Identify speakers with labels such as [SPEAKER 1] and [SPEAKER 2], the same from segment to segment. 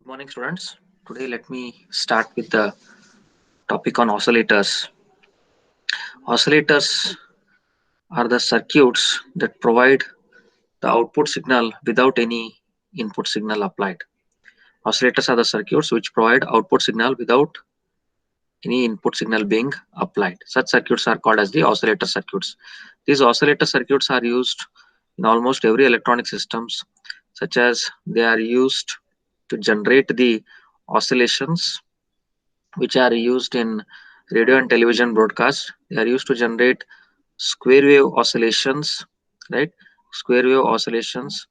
[SPEAKER 1] Morning, students. Today, let me start with the topic on oscillators. Oscillators are the circuits that provide the output signal without any input signal applied. Oscillators are the circuits which provide output signal without any input signal being applied. Such circuits are called as the oscillator circuits. These oscillator circuits are used in almost every electronic systems, such as they are used to generate the oscillations which are used in radio and television broadcast. They are used to generate square wave oscillations, right? Square wave oscillations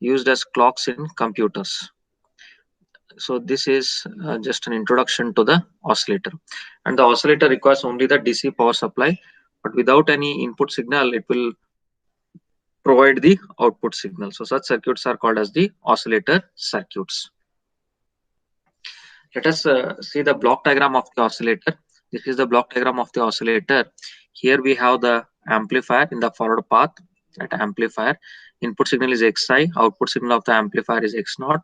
[SPEAKER 1] used as clocks in computers. So this is just an introduction to the oscillator. And the oscillator requires only the DC power supply, but without any input signal, it will provide the output signal. So such circuits are called as the oscillator circuits. Let us see the block diagram of the oscillator. This is the block diagram of the oscillator. Here we have the amplifier in the forward path. That amplifier input signal is Xi, output signal of the amplifier is X naught.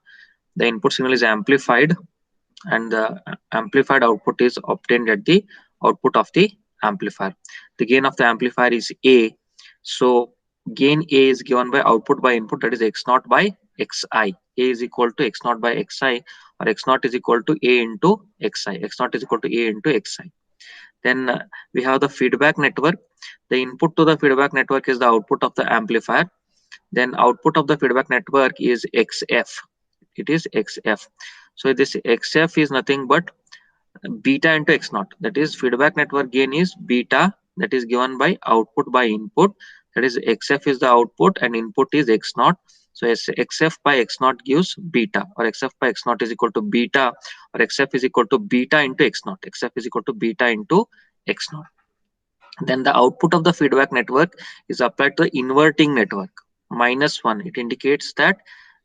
[SPEAKER 1] The input signal is amplified and the amplified output is obtained at the output of the amplifier. The gain of the amplifier is A. So gain A is given by output by input, that is X naught by Xi. A is equal to X naught by Xi, or X naught is equal to A into Xi. X naught is equal to A into Xi. Then we have the feedback network. The input to the feedback network is the output of the amplifier. Then output of the feedback network is XF. It is XF. So this XF is nothing but beta into X naught. That is feedback network gain is beta, that is given by output by input. That is XF is the output and input is X naught. So XF by X naught gives beta, or XF by X naught is equal to beta, or XF is equal to beta into X naught. XF is equal to beta into X naught. Then the output of the feedback network is applied to the inverting network. -1, it indicates that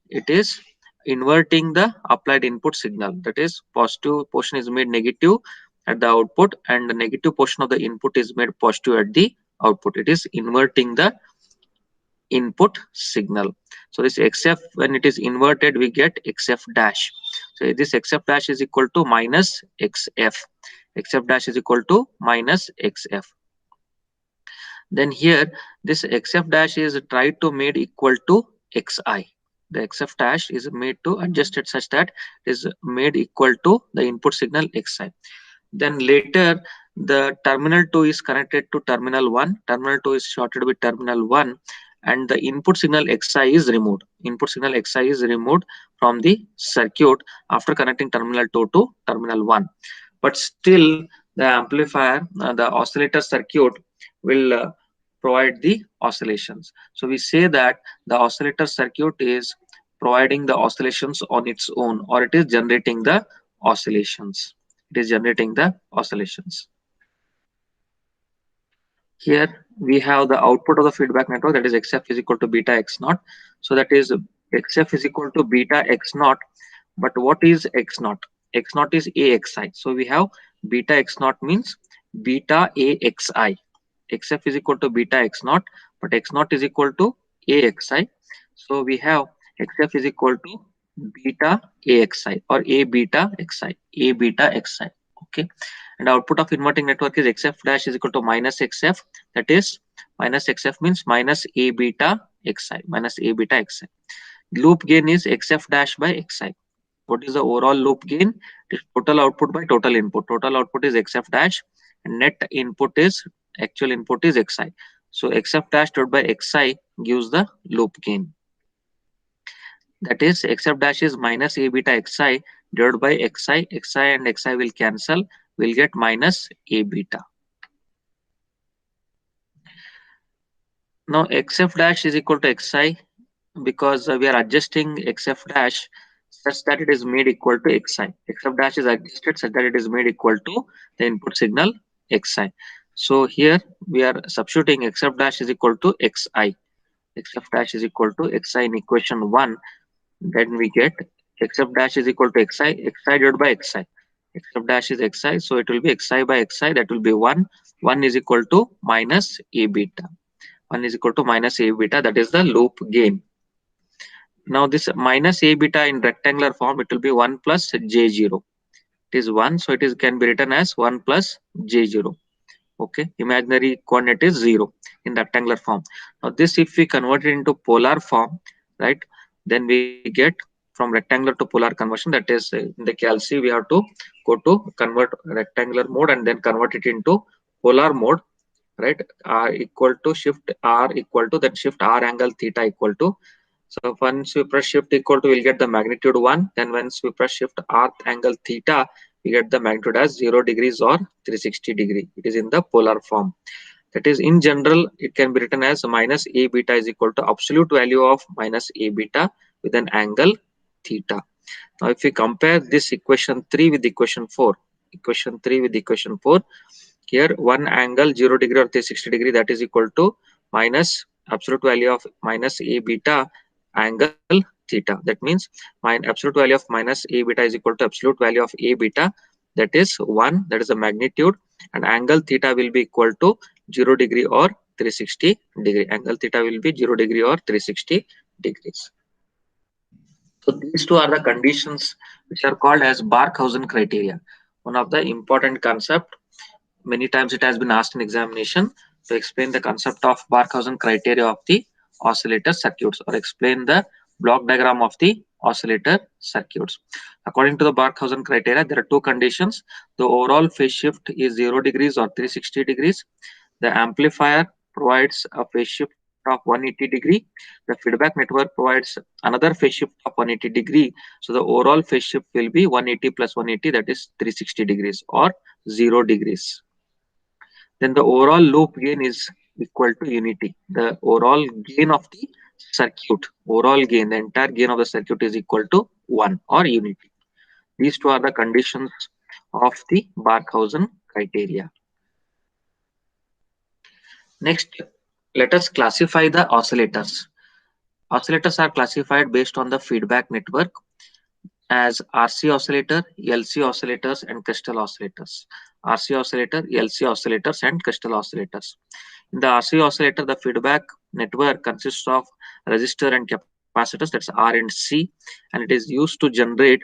[SPEAKER 1] it is inverting the applied input signal. That is, positive portion is made negative at the output and the negative portion of the input is made positive at the output. It is inverting the input signal. So this XF, when it is inverted, we get XF dash. So this XF dash is equal to minus XF. XF dash is equal to minus XF. Then here this XF dash is tried to made equal to Xi. The XF dash is made to adjust it such that it is made equal to the input signal Xi. Then later the terminal 2 is connected to terminal 1. Terminal 2 is shorted with terminal 1 and the input signal Xi is removed. Input signal Xi is removed from the circuit after connecting terminal 2 to terminal 1. But still the amplifier, the oscillator circuit will provide the oscillations. So we say that the oscillator circuit is providing the oscillations on its own, or it is generating the oscillations. It is generating the oscillations. Here we have the output of the feedback network, that is XF is equal to beta X naught. So that is XF is equal to beta X naught. But what is X naught? X naught is AXI. So we have beta X naught means beta AXI. XF is equal to beta X naught, but X naught is equal to AXI. So we have XF is equal to beta AXI or A beta XI. A beta XI. Okay. And output of inverting network is XF dash is equal to minus XF. That is minus XF means minus A beta XI. Minus A beta XI. Loop gain is XF dash by XI. What is the overall loop gain? It is total output by total input. Total output is XF dash and net input is actual input is Xi. So XF dash divided by Xi gives the loop gain. That is XF dash is minus A beta Xi divided by Xi. Xi and Xi will cancel. We'll get minus A beta. Now XF dash is equal to Xi because we are adjusting XF dash such that it is made equal to Xi. XF dash is adjusted such that it is made equal to the input signal Xi. So here we are substituting XF dash is equal to Xi. XF dash is equal to Xi in equation 1. Then we get XF dash is equal to Xi. Xi divided by Xi. XF dash is Xi. So it will be Xi by Xi. That will be 1. 1 is equal to minus A beta. 1 is equal to minus A beta. That is the loop gain. Now this minus a beta in rectangular form, it will be 1 plus j0. It is 1, so it is can be written as 1 plus j0. Okay, imaginary coordinate is 0 in rectangular form. Now this, if we convert it into polar form, right, then we get from rectangular to polar conversion, that is in the calci we have to go to convert rectangular mode and then convert it into polar mode, right? R equal to shift R equal to, then shift R angle theta equal to. So once we press shift equal to, we'll get the magnitude 1. Then once we press shift R angle theta, we get the magnitude as 0 degrees or 360 degree. It is in the polar form. That is, in general, it can be written as minus a beta is equal to absolute value of minus a beta with an angle theta. Now, if we compare this equation 3 with equation 4, equation 3 with equation 4, here one angle 0 degree or 360 degree, that is equal to minus absolute value of minus a beta angle theta. That means my absolute value of minus a beta is equal to absolute value of a beta, that is 1, that is the magnitude, and angle theta will be equal to 0 degree or 360 degree. Angle theta will be 0 degree or 360 degrees. So these two are the conditions which are called as Barkhausen criteria. One of the important concept, many times it has been asked in examination, to explain the concept of Barkhausen criteria of the oscillator circuits, or explain the block diagram of the oscillator circuits. According to the Barkhausen criteria, there are two conditions. The overall phase shift is 0 degrees or 360 degrees. The amplifier provides a phase shift of 180 degree. The feedback network provides another phase shift of 180 degree. So the overall phase shift will be 180 plus 180, that is 360 degrees or 0 degrees. Then the overall loop gain is equal to unity. The overall gain of the circuit, overall gain, the entire gain of the circuit is equal to 1 or unity. These two are the conditions of the Barkhausen criteria. Next, let us classify the oscillators. Oscillators are classified based on the feedback network as RC oscillator, LC oscillators, and crystal oscillators. RC oscillator, LC oscillators, and crystal oscillators. In the RC oscillator, the feedback network consists of resistor and capacitors, that's R and C, and it is used to generate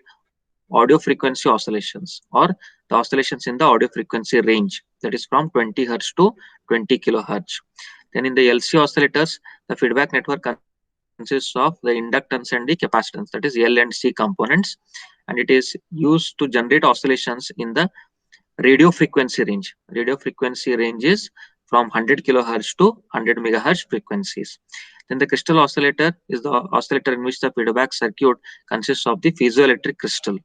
[SPEAKER 1] audio frequency oscillations, or the oscillations in the audio frequency range, that is from 20 Hz to 20 kilohertz. Then in the LC oscillators, the feedback network consists of the inductance and the capacitance, that is L and C components, and it is used to generate oscillations in the radio frequency range. Radio frequency range is from 100 kilohertz to 100 megahertz frequencies. Then the crystal oscillator is the oscillator in which the feedback circuit consists of the piezoelectric crystal.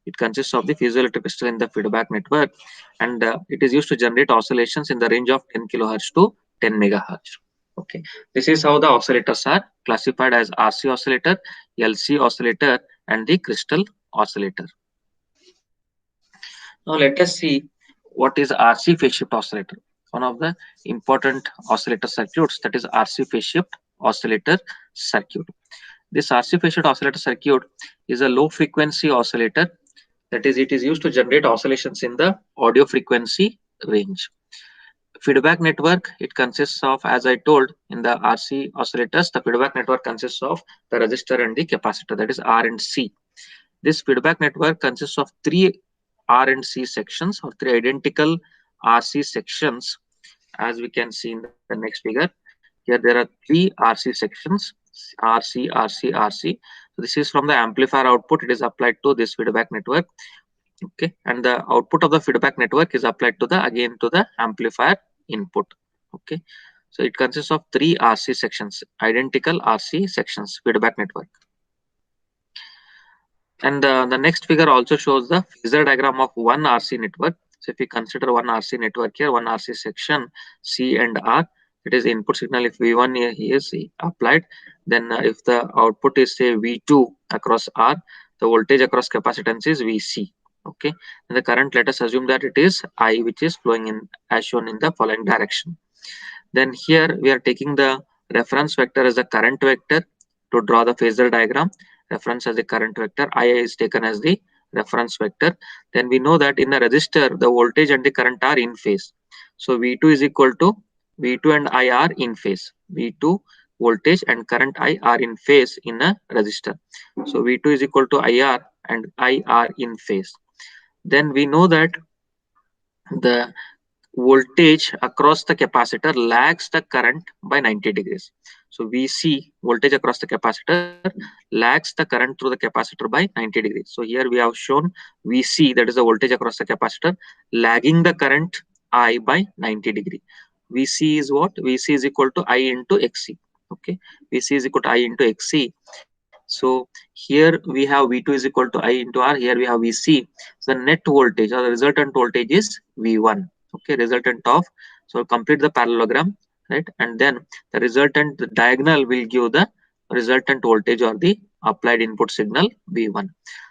[SPEAKER 1] It consists of the piezoelectric crystal in the feedback network, and it is used to generate oscillations in the range of 10 kilohertz to 10 megahertz. Okay, this is how the oscillators are classified as RC oscillator, LC oscillator, and the crystal oscillator. Now let us see what is RC phase shift oscillator. One of the important oscillator circuits, that is RC phase shift oscillator circuit. This RC phase shift oscillator circuit is a low frequency oscillator, that is, it is used to generate oscillations in the audio frequency range. Feedback network, it consists of, as I told, in the RC oscillators, the feedback network consists of the resistor and the capacitor, that is R and C. This feedback network consists of three R and C sections, or three identical RC sections, as we can see in the next figure. Here there are three RC sections, RC, RC, RC. So this is from the amplifier output, it is applied to this feedback network. Okay, and the output of the feedback network is applied to the, again, to the amplifier input. Okay, so it consists of three RC sections, identical RC sections, feedback network. And the next figure also shows the phasor diagram of one RC network. So if we consider one RC network here, one RC section C and R, it is input signal. If V1 here is applied, then if the output is say V2 across R, the voltage across capacitance is VC. Okay, and the current, let us assume that it is I, which is flowing in as shown in the following direction. Then here we are taking the reference vector as the current vector to draw the phasor diagram. Reference as the current vector, I is taken as the reference vector. Then we know that in the resistor, the voltage and the current are in phase. So V2 is equal to, V2 and I are in phase. V2 voltage and current I are in phase in a resistor. So V2 is equal to IR and I are in phase. Then we know that the voltage across the capacitor lags the current by 90 degrees. So VC, voltage across the capacitor, lags the current through the capacitor by 90 degrees. So here we have shown VC, that is the voltage across the capacitor, lagging the current I by 90 degree. VC is what? VC is equal to I into XC. Okay, VC is equal to I into XC. So here we have V2 is equal to I into R. Here we have VC. So the net voltage or the resultant voltage is V1. Okay, resultant of, so complete the parallelogram, right? And then the resultant diagonal will give the resultant voltage or the applied input signal V1.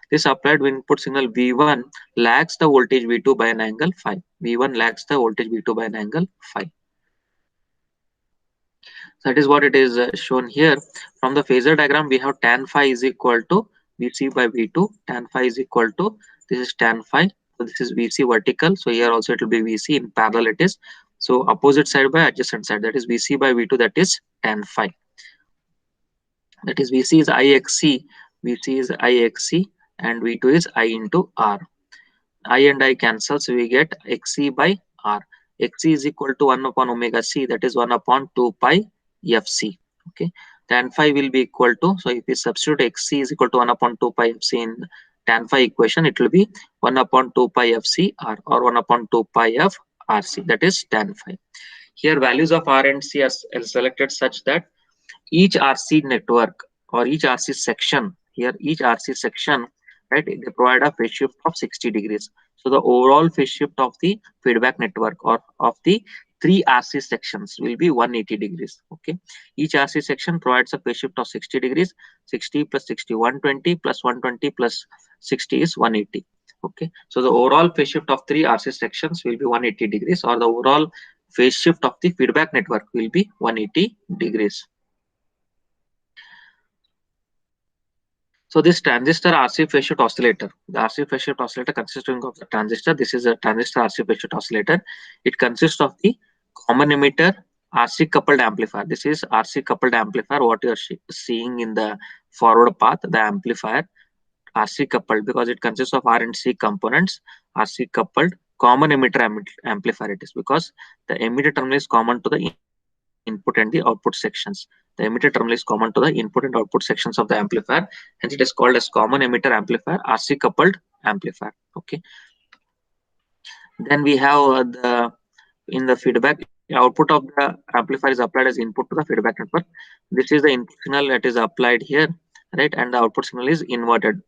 [SPEAKER 1] This applied input signal V1 lags the voltage V2 by an angle phi. V1 lags the voltage V2 by an angle phi. So that is what it is shown here. From the phasor diagram, we have tan phi is equal to Vc by V2. Tan phi is equal to, this is tan phi. So this is Vc vertical. So here also it will be Vc in parallel it is. So opposite side by adjacent side, that is Vc by V2, that is tan phi. That is Vc is Ixc, Vc is Ixc, and V2 is I into R. I and I cancel, so we get Xc by R. Xc is equal to 1 upon omega c, that is 1 upon 2 pi Fc. Okay, tan phi will be equal to, so if we substitute Xc is equal to 1 upon 2 pi Fc in tan phi equation, it will be 1 upon 2 pi Fc R, or 1 upon 2 pi of Rc, that is tan phi. Here values of R and C are selected such that each RC network or each RC section, here each RC section, right, they provide a phase shift of 60 degrees. So the overall phase shift of the feedback network or of the three RC sections will be 180 degrees. Okay, each RC section provides a phase shift of 60 degrees. 60 plus 60, 120 plus 120 plus 60 is 180. Okay, so the overall phase shift of three RC sections will be 180 degrees, or the overall phase shift of the feedback network will be 180 degrees. So this transistor RC phase shift oscillator, the RC phase shift oscillator consisting of the transistor. This is a transistor RC phase shift oscillator. It consists of the common emitter RC coupled amplifier. This is RC coupled amplifier. What you are seeing in the forward path, the amplifier RC coupled, because it consists of R and C components. RC coupled common emitter amplifier it is, because the emitter terminal is common to the input and the output sections. The emitter terminal is common to the input and output sections of the amplifier, hence it is called as common emitter amplifier, RC coupled amplifier. Okay. Then we have the, in the feedback, output of the amplifier is applied as input to the feedback network. This is the input signal that is applied here, right, and the output signal is inverted.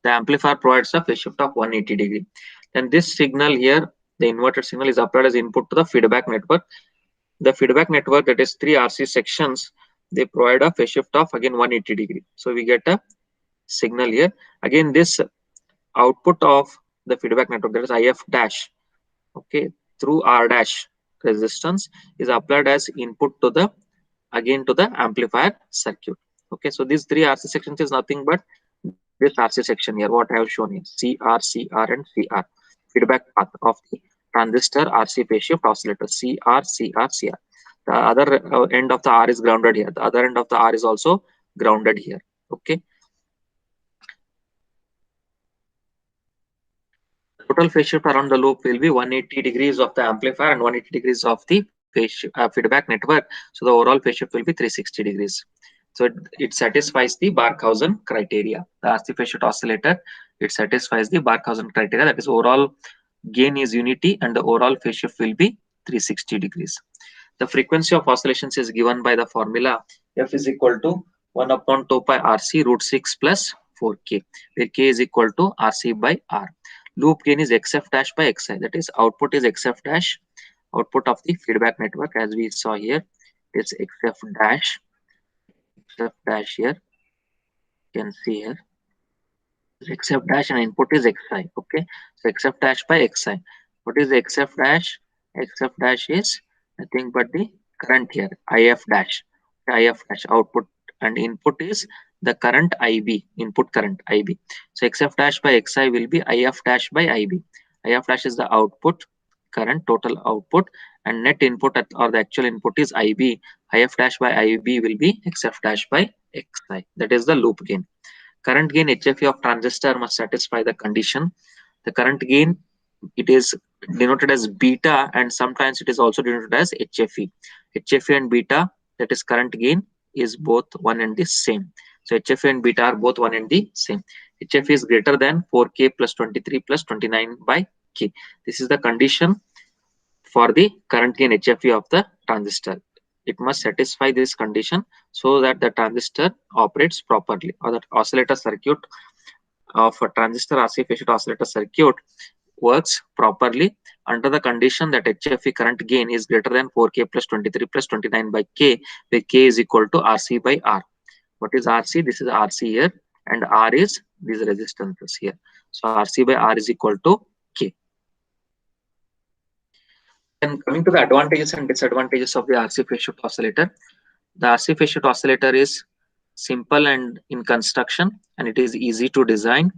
[SPEAKER 1] The amplifier provides a phase shift of 180 degree. Then this signal here, the inverted signal, is applied as input to the feedback network. The feedback network, that is three RC sections, they provide a phase shift of again 180 degree. So we get a signal here. Again, this output of the feedback network, that is IF dash, okay, through R dash resistance, is applied as input to the, again to the amplifier circuit. Okay, so these three RC sections is nothing but this RC section here, what I have shown here, CR, CR and CR, feedback path of the transistor RC phase shift oscillator, CR, CR, CR. The other end of the R is grounded here. The other end of the R is also grounded here. Okay. Total phase shift around the loop will be 180 degrees of the amplifier and 180 degrees of the feedback network. So the overall phase shift will be 360 degrees. So it satisfies the Barkhausen criteria. The RC phase shift oscillator, it satisfies the Barkhausen criteria. That is, overall gain is unity and the overall phase shift will be 360 degrees. The frequency of oscillations is given by the formula F is equal to 1 upon 2 pi RC root 6 plus 4K, where K is equal to RC by R. Loop gain is XF dash by XI, that is, output is XF dash, output of the feedback network, as we saw here, is XF dash here, you can see here, XF dash and input is XI. Okay, so XF dash by XI. What is XF dash? XF dash is nothing but the current here, IF dash. IF dash output and input is the current IB, input current IB. So XF dash by XI will be IF dash by IB. IF dash is the output, current total output, and net input or the actual input is IB. IF dash by IB will be XF dash by XI. That is the loop gain. Current gain HFE of transistor must satisfy the condition. The current gain, it is denoted as beta, and sometimes it is also denoted as HFE. HFE and beta, that is current gain, is both one and the same. So HFE and beta are both one and the same. HFE is greater than 4K plus 23 plus 29 by K. This is the condition for the current gain HFE of the transistor. It must satisfy this condition so that the transistor operates properly, or that oscillator circuit of a transistor RC phase shift oscillator circuit works properly under the condition that HFE current gain is greater than 4K plus 23 plus 29 by K, where K is equal to RC by R. What is RC? This is RC here, and R is these resistances here. So RC by R is equal to K. Then coming to the advantages and disadvantages of the RC phase shift oscillator. The RC phase shift oscillator is simple and in construction, and it is easy to design.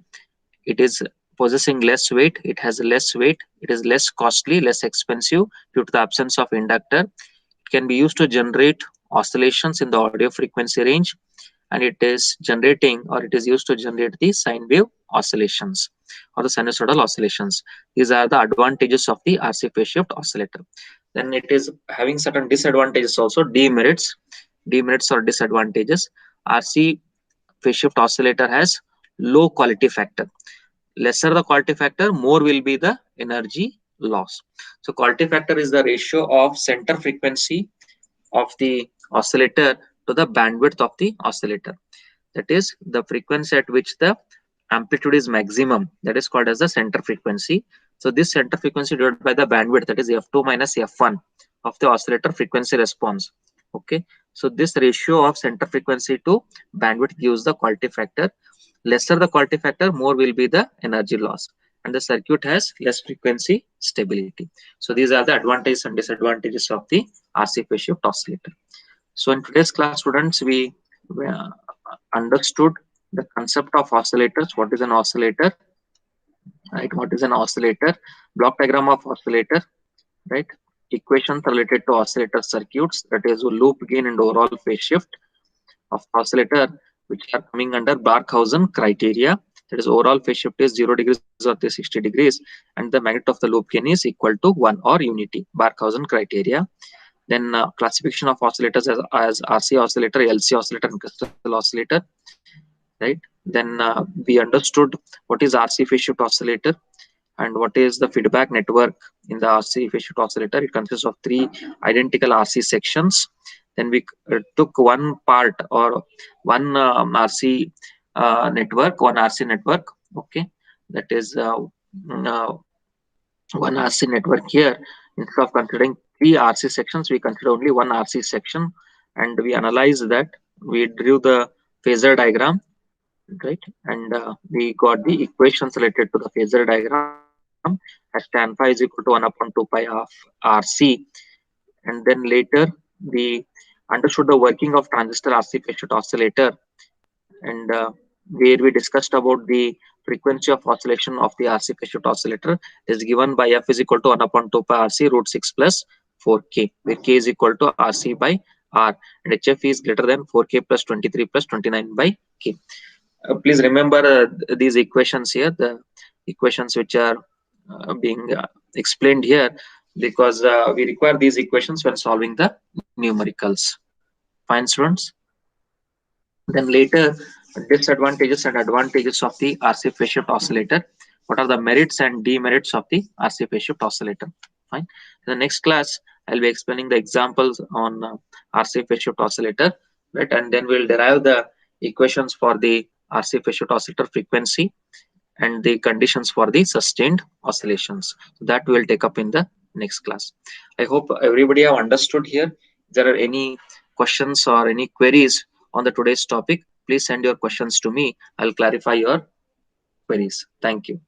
[SPEAKER 1] It is possessing less weight, it has less weight, it is less costly, less expensive due to the absence of inductor. It can be used to generate oscillations in the audio frequency range, and it is generating, or it is used to generate the sine wave oscillations or the sinusoidal oscillations. These are the advantages of the RC phase shift oscillator. Then it is having certain disadvantages also, demerits or disadvantages. RC phase shift oscillator has low quality factor. Lesser the quality factor, more will be the energy loss. So quality factor is the ratio of center frequency of the oscillator to the bandwidth of the oscillator. That is the frequency at which the amplitude is maximum. That is called as the center frequency. So this center frequency divided by the bandwidth, that is F2 minus F1 of the oscillator frequency response. Okay. So this ratio of center frequency to bandwidth gives the quality factor. Lesser the quality factor, more will be the energy loss, and the circuit has less frequency stability. So these are the advantages and disadvantages of the RC phase shift oscillator. So in today's class, students, we understood the concept of oscillators. What is an oscillator? Right? What is an oscillator? Block diagram of oscillator. Right? Equations related to oscillator circuits, that is loop gain and overall phase shift of oscillator, which are coming under Barkhausen criteria. That is overall phase shift is 0 degrees or 360 degrees, and the magnitude of the loop gain is equal to 1 or unity. Barkhausen criteria. Then classification of oscillators as RC oscillator, LC oscillator, and crystal oscillator. Right. Then we understood what is RC phase shift oscillator and what is the feedback network in the RC phase shift oscillator. It consists of 3 identical RC sections. Then we took one part or one RC network, one RC network. Okay, that is one RC network here. Instead of considering 3 RC sections, we consider only one RC section, and we analyze that. We drew the phasor diagram, right? And we got the equations related to the phasor diagram as tan phi is equal to 1 upon 2 pi of RC. And then later we understood the working of transistor RC phase shift oscillator, and where we discussed about the frequency of oscillation of the RC phase shift oscillator is given by F is equal to 1 upon 2 pi RC root 6 plus 4K, where K is equal to RC by R, and HF is greater than 4K plus 23 plus 29 by K. Please remember these equations here, the equations which are being explained here, because we require these equations when solving the numericals. Fine, students. Then later, disadvantages and advantages of the RC phase shift oscillator. What are the merits and demerits of the RC phase shift oscillator? Fine. In the next class, I'll be explaining the examples on RC phase shift oscillator, right? And then we'll derive the equations for the RC phase shift oscillator frequency and the conditions for the sustained oscillations. So that we'll take up in the next class. I hope everybody have understood here. If there are any questions or any queries on the today's topic, please send your questions to me. I'll clarify your queries. Thank you.